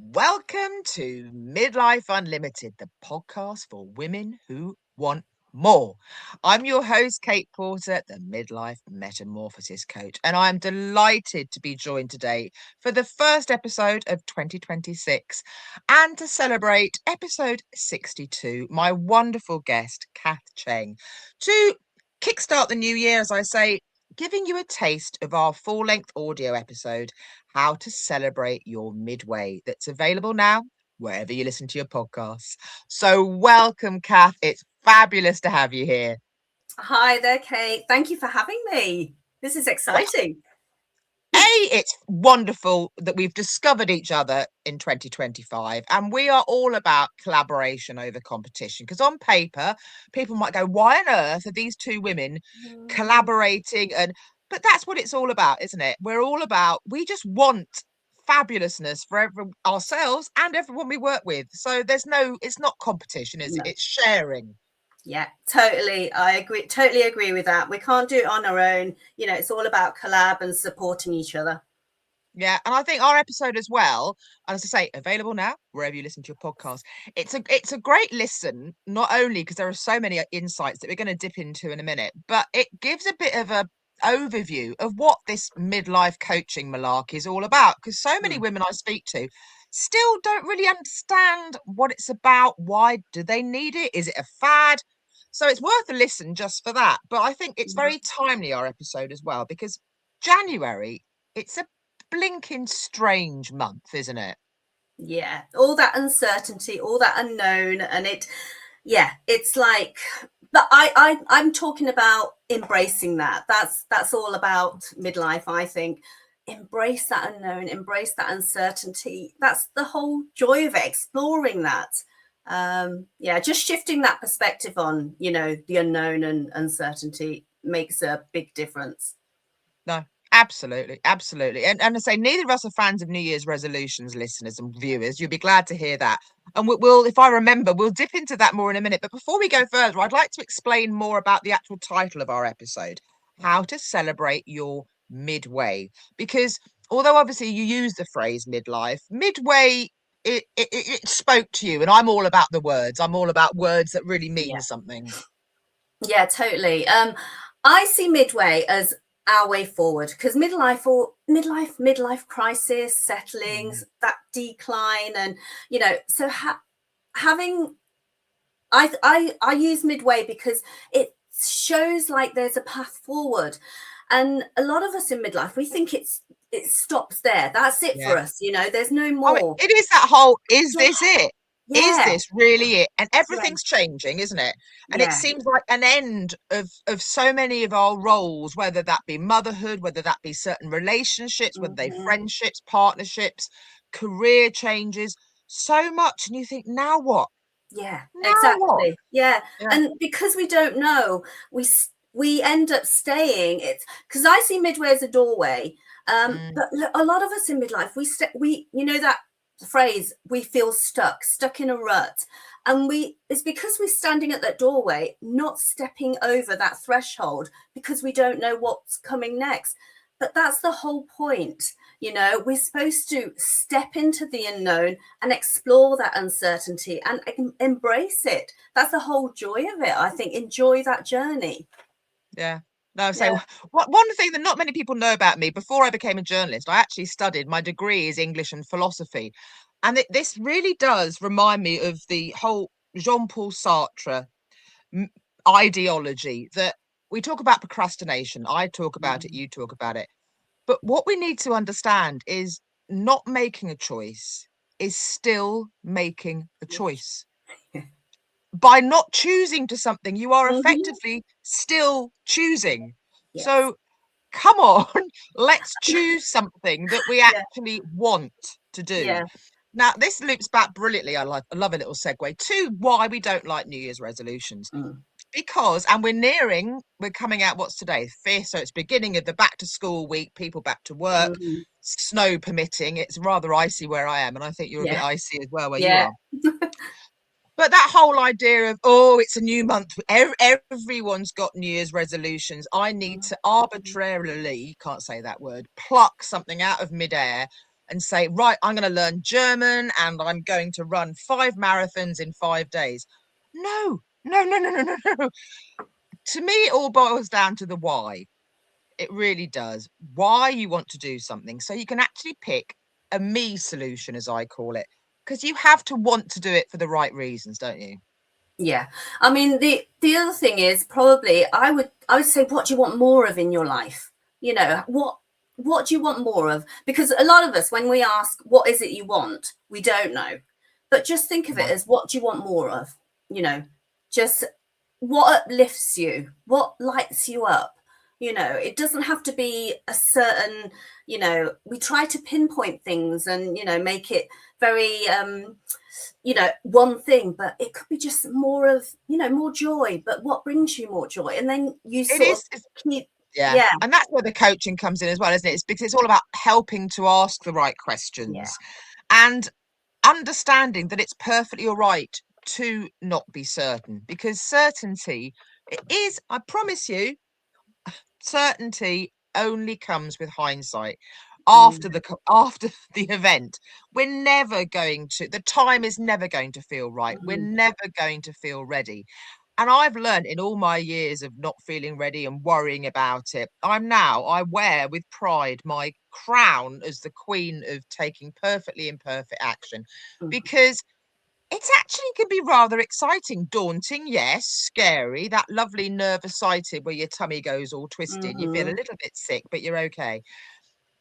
Welcome to Midlife Unlimited, the podcast for women who want more. I'm your host, Kate Porter, the Midlife Metamorphosis Coach, and I'm delighted to be joined today for the first episode of 2026 and to celebrate episode 62, my wonderful guest, Kath Cheng, to kickstart the new year, as I say, giving you a taste of our full-length audio episode, How to Celebrate Your Midway, that's available now wherever you listen to your podcasts. So welcome, Kath. It's fabulous to have you here. Hi there, Kate. Thank you for having me. This is exciting. It's wonderful that we've discovered each other in 2025, and we are all about collaboration over competition, because on paper people might go, why on earth are these two women collaborating? But that's what it's all about, isn't it? We just want fabulousness for ourselves and everyone we work with. So it's not competition, is it? It's sharing. Yeah, totally. Totally agree with that. We can't do it on our own. It's all about collab and supporting each other. Yeah, and I think our episode as well, and as I say, available now wherever you listen to your podcast. It's a great listen, not only because there are so many insights that we're going to dip into in a minute, but it gives a bit of a overview of what this midlife coaching malarkey is all about. Because so many women I speak to still don't really understand what it's about. Why do they need it? Is it a fad? So it's worth a listen just for that. But I think it's very timely, our episode as well, because January, it's a blinking strange month, isn't it? Yeah, all that uncertainty, all that unknown, and it's like, but I'm talking about embracing that. That's all about midlife, I think. Embrace that unknown, embrace that uncertainty. That's the whole joy of it, exploring that. Just shifting that perspective on, the unknown and uncertainty makes a big difference. No, absolutely. And I say, neither of us are fans of New Year's resolutions, listeners and viewers. You'll be glad to hear that. And we'll, if I remember, we'll dip into that more in a minute. But before we go further, I'd like to explain more about the actual title of our episode, How to Celebrate Your Midway. Because although obviously you use the phrase midlife, midway, it spoke to you. And I'm all about the words. I'm all about words that really mean something. Yeah, totally. I see midway as our way forward, because midlife crisis, settlings, that decline, and so having I use midway because it shows like there's a path forward, and a lot of us in midlife, we think it stops there. That's it for us. There's no more. It is that whole, is this it? Yeah. Is this really it? And everything's changing, isn't it? And it seems like an end of so many of our roles, whether that be motherhood, whether that be certain relationships, whether they friendships, partnerships, career changes, so much. And you think, now what? Yeah, exactly. Yeah. And because we don't know, we end up staying. It's because I see midway as a doorway. But a lot of us in midlife, we that phrase, we feel stuck in a rut, and it's because we're standing at that doorway, not stepping over that threshold, because we don't know what's coming next. But that's the whole point. We're supposed to step into the unknown and explore that uncertainty and embrace it. That's the whole joy of it, I think. Enjoy that journey. Yeah. No, so one thing that not many people know about me, before I became a journalist, I actually studied, my degree is English and philosophy. And this really does remind me of the whole Jean-Paul Sartre ideology, that we talk about procrastination. I talk about it, you talk about it. But what we need to understand is not making a choice is still making a choice. By not choosing to something, you are effectively still choosing. Yes. So come on, let's choose something that we actually want to do. Yeah. Now, this loops back brilliantly. I love a little segue to why we don't like New Year's resolutions. Because, and we're coming out, what's today? 5th, so it's beginning of the back to school week, people back to work, snow permitting. It's rather icy where I am, and I think you're a bit icy as well where you are. But that whole idea of, it's a new month, everyone's got New Year's resolutions. I need to arbitrarily, can't say that word, pluck something out of midair and say, right, I'm going to learn German and I'm going to run 5 marathons in 5 days. No. To me, it all boils down to the why. It really does. Why you want to do something. So you can actually pick a me solution, as I call it, because you have to want to do it for the right reasons, don't you? Yeah. I mean, the other thing is probably I would say, what do you want more of in your life? You know, what do you want more of? Because a lot of us, when we ask, what is it you want? We don't know. But just think of it as, what do you want more of? You know, just what uplifts you, what lights you up. You know, it doesn't have to be a certain, you know, we try to pinpoint things and, you know, make it very, you know, one thing, but it could be just more of, you know, more joy. But what brings you more joy? And then you sort of keep, yeah. And that's where the coaching comes in as well, isn't it? It's because it's all about helping to ask the right questions and understanding that it's perfectly all right to not be certain, because certainty, it is, I promise you, certainty only comes with hindsight. After the event, we're never going to, the time is never going to feel right. We're never going to feel ready. And I've learned in all my years of not feeling ready and worrying about it, I wear with pride my crown as the queen of taking perfectly imperfect action, because it actually can be rather exciting, daunting, yes, scary, that lovely nervous sighted where your tummy goes all twisted, you feel a little bit sick, but you're okay.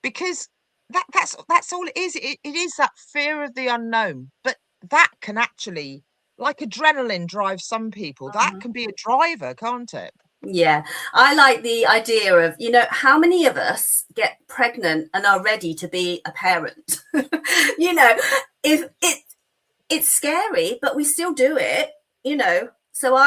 Because that's all it is. It is that fear of the unknown, but that can actually, like adrenaline drive some people, that can be a driver, can't it? Yeah, I like the idea of, you know, how many of us get pregnant and are ready to be a parent? You know, if it's scary, but we still do it, you know. So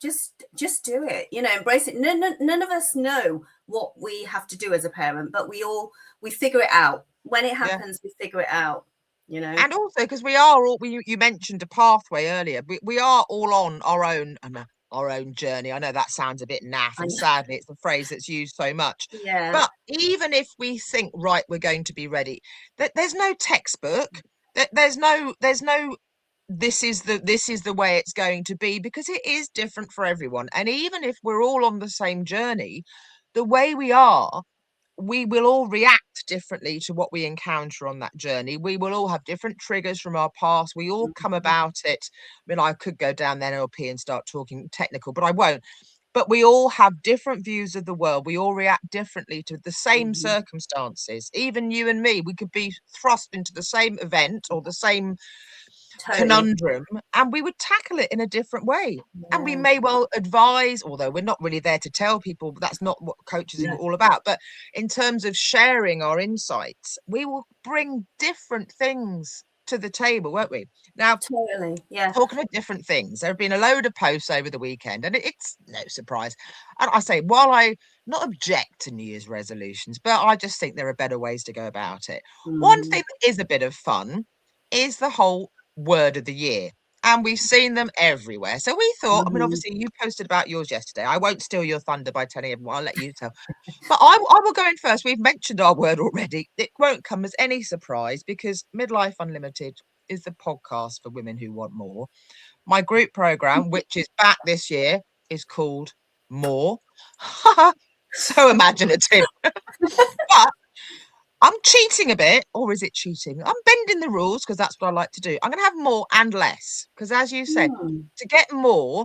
just do it, you know, embrace it. None of us know what we have to do as a parent, but we figure it out. When it happens, we figure it out, you know. And also because we are all, you mentioned a pathway earlier, we are all on our own journey. I know that sounds a bit naff, and sadly it's a phrase that's used so much. Yeah. But even if we think, right, we're going to be ready, there's no textbook, there's no this is the way it's going to be, because it is different for everyone. And even if we're all on the same journey, the way we will all react differently to what we encounter on that journey. We will all have different triggers from our past. We all come about it. I mean, I could go down the NLP and start talking technical, but I won't. But we all have different views of the world. We all react differently to the same circumstances. Even you and me, we could be thrust into the same event or the same conundrum, and we would tackle it in a different way. And we may well advise, although we're not really there to tell people, but that's not what coaching is all about. But in terms of sharing our insights, we will bring different things to the table, won't we? Now, talking of different things, there have been a load of posts over the weekend, and it's no surprise. And I say, while I not object to New Year's resolutions, but I just think there are better ways to go about it. One thing that is a bit of fun is the whole word of the year, and we've seen them everywhere. So we thought, I mean, obviously you posted about yours yesterday. I won't steal your thunder by telling everyone, I'll let you tell. But I will go in first. We've mentioned our word already. It won't come as any surprise, because Midlife Unlimited is the podcast for women who want more. My group program, which is back this year, is called More. So imaginative. But I'm cheating a bit, or is it cheating? I'm bending the rules, because that's what I like to do. I'm going to have more and less, because as you said, to get more,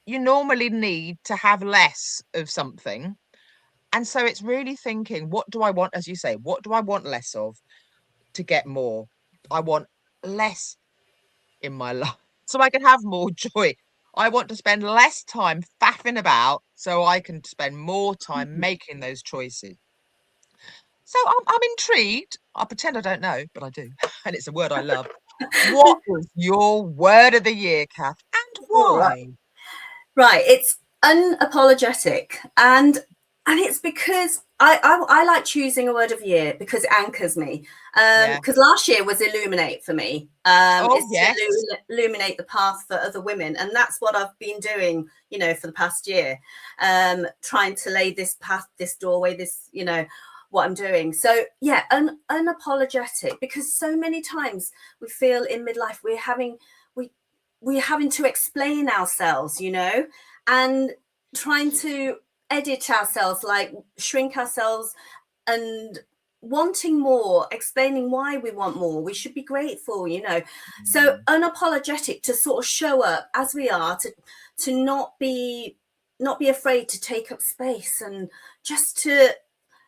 you normally need to have less of something. And so it's really thinking, what do I want? As you say, what do I want less of to get more? I want less in my life so I can have more joy. I want to spend less time faffing about so I can spend more time making those choices. So I'm intrigued. I pretend I don't know, but I do. And it's a word I love. What was your word of the year, Kath? And why? Right. It's unapologetic. And it's because I like choosing a word of year because it anchors me. Because last year was illuminate for me. To illuminate the path for other women. And that's what I've been doing, you know, for the past year. Trying to lay this path, this doorway, this, you know, what I'm doing. So yeah, unapologetic, because so many times we feel in midlife we're having to explain ourselves, you know, and trying to edit ourselves, like shrink ourselves, and wanting more, explaining why we want more. We should be grateful, you know. So unapologetic, to sort of show up as we are, to not be afraid to take up space, and just to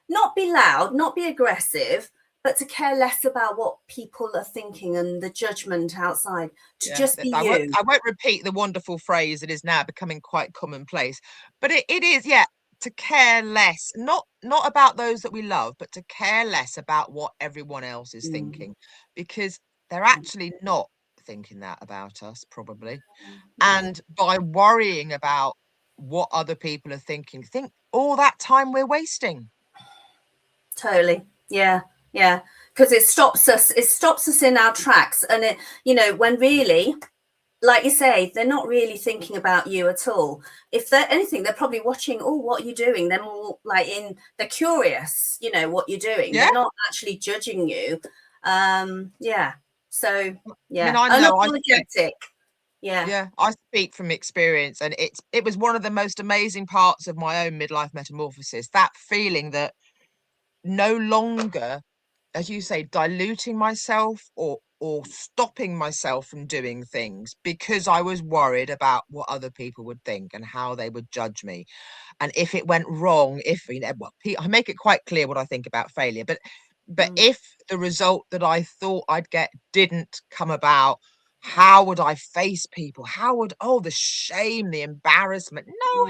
not be loud, not be aggressive, but to care less about what people are thinking and the judgment outside, to just be you. I won't repeat the wonderful phrase that is now becoming quite commonplace, but it is, yeah, to care less, not about those that we love, but to care less about what everyone else is thinking, because they're actually not thinking that about us, probably. And by worrying about what other people are thinking, think all that time we're wasting. Totally. Yeah. Because it stops us in our tracks. And it, you know, when really, like you say, they're not really thinking about you at all. If they're anything, they're probably watching, oh, what are you doing? They're more like they're curious, you know, what you're doing. Yeah. They're not actually judging you. Yeah. So yeah, I mean, unapologetic. Yeah, I speak from experience, and it was one of the most amazing parts of my own midlife metamorphosis, that feeling that no longer, as you say, diluting myself or stopping myself from doing things because I was worried about what other people would think and how they would judge me. And if it went wrong, if, you know, well, I make it quite clear what I think about failure, but if the result that I thought I'd get didn't come about, how would I face people? How would, the shame, the embarrassment? No,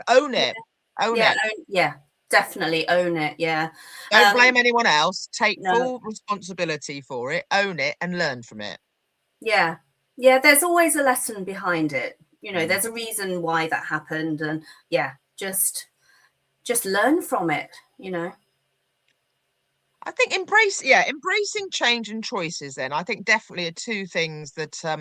own it. Own it. Yeah. Definitely own it. Yeah. Don't blame anyone else. Take full responsibility for it, own it, and learn from it. Yeah. There's always a lesson behind it. You know, there's a reason why that happened, and yeah, just learn from it, you know. I think embracing change and choices, then, I think definitely are two things that are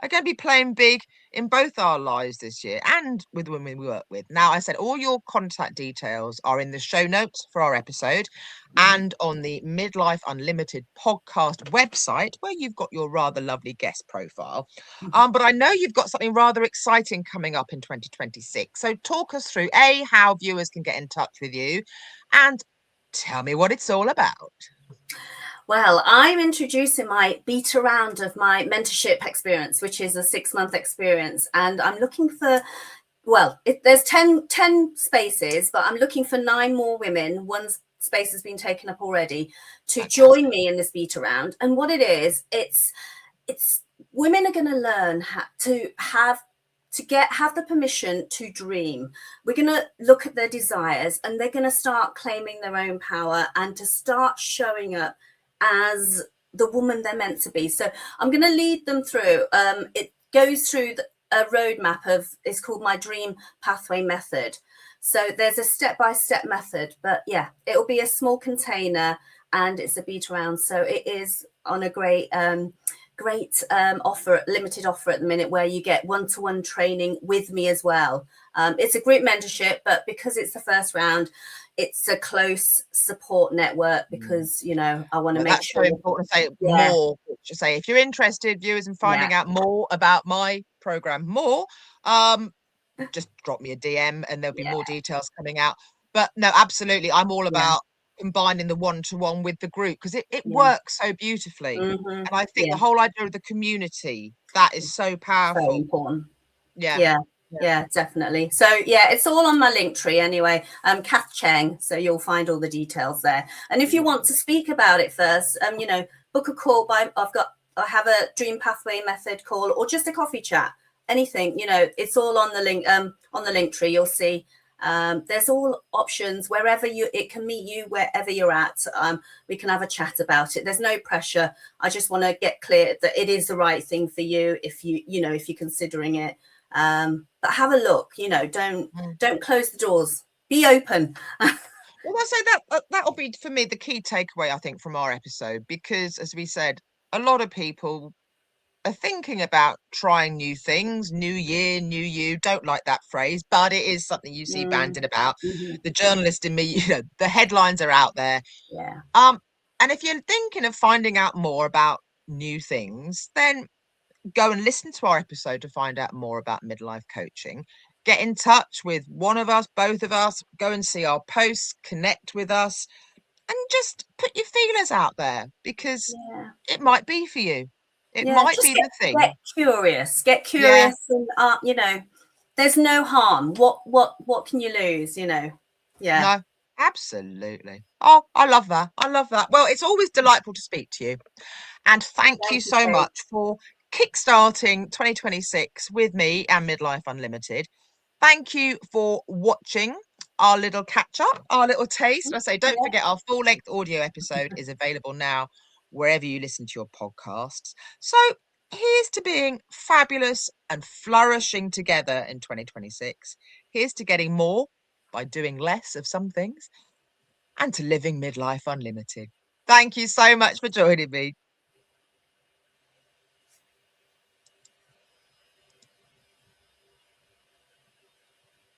going to be playing big in both our lives this year and with the women we work with. Now, I said all your contact details are in the show notes for our episode and on the Midlife Unlimited podcast website, where you've got your rather lovely guest profile. But I know you've got something rather exciting coming up in 2026. So talk us through how viewers can get in touch with you, and tell me what it's all about. Well, I'm introducing my beta round of my mentorship experience, which is a 6-month experience. And I'm looking for, there's 10 spaces, but I'm looking for 9 more women. One space has been taken up already, to join me in this beta round. And what it is, it's women are going to learn how to have the permission to dream. We're going to look at their desires, and they're going to start claiming their own power and to start showing up as the woman they're meant to be. So I'm going to lead them through. It goes through a roadmap it's called my Dream Pathway Method. So there's a step-by-step method, but yeah, it'll be a small container and it's a beta round. So it is on a great limited offer at the minute, where you get one-to-one training with me as well. It's a group mentorship, but because it's the first round, it's a close support network, because, you know, I want to make sure. That's so important to say more. To say, if you're interested, viewers, in finding out more about my program, just drop me a DM and there'll be more details coming out. But no, absolutely, I'm all about combining the one-to-one with the group, because it works so beautifully. And I think the whole idea of the community, that is so powerful. So important. Yeah, definitely. So yeah, it's all on my link tree anyway. Kath Cheng, so you'll find all the details there. And if you want to speak about it first, you know, book a call. I have a Dream Pathway Method call, or just a coffee chat. Anything, you know, it's all on the link. On the link tree, you'll see. There's all options wherever it can meet you wherever you're at. We can have a chat about it. There's no pressure. I just want to get clear that it is the right thing for you if you're considering it. But have a look, you know, don't close the doors, be open. Well, I say that'll be, for me, the key takeaway, I think, from our episode, because as we said, a lot of people are thinking about trying new things, new year, new you, don't like that phrase, but it is something you see bandied about. The journalist in me, you know, the headlines are out there. Yeah. And if you're thinking of finding out more about new things, then go and listen to our episode to find out more about midlife coaching. Get in touch with one of us, both of us, go and see our posts, connect with us, and just put your feelers out there, because it might be for you. It might just be the thing. Get curious, and you know, there's no harm. What can you lose, you know? Yeah. No, absolutely. Oh, I love that. I love that. Well, it's always delightful to speak to you. And thank you so much for kickstarting 2026 with me and Midlife Unlimited. Thank you for watching our little catch up, our little taste. I say, don't forget, our full length audio episode is available now wherever you listen to your podcasts. So here's to being fabulous and flourishing together in 2026. Here's to getting more by doing less of some things, and to living midlife unlimited. Thank you so much for joining me.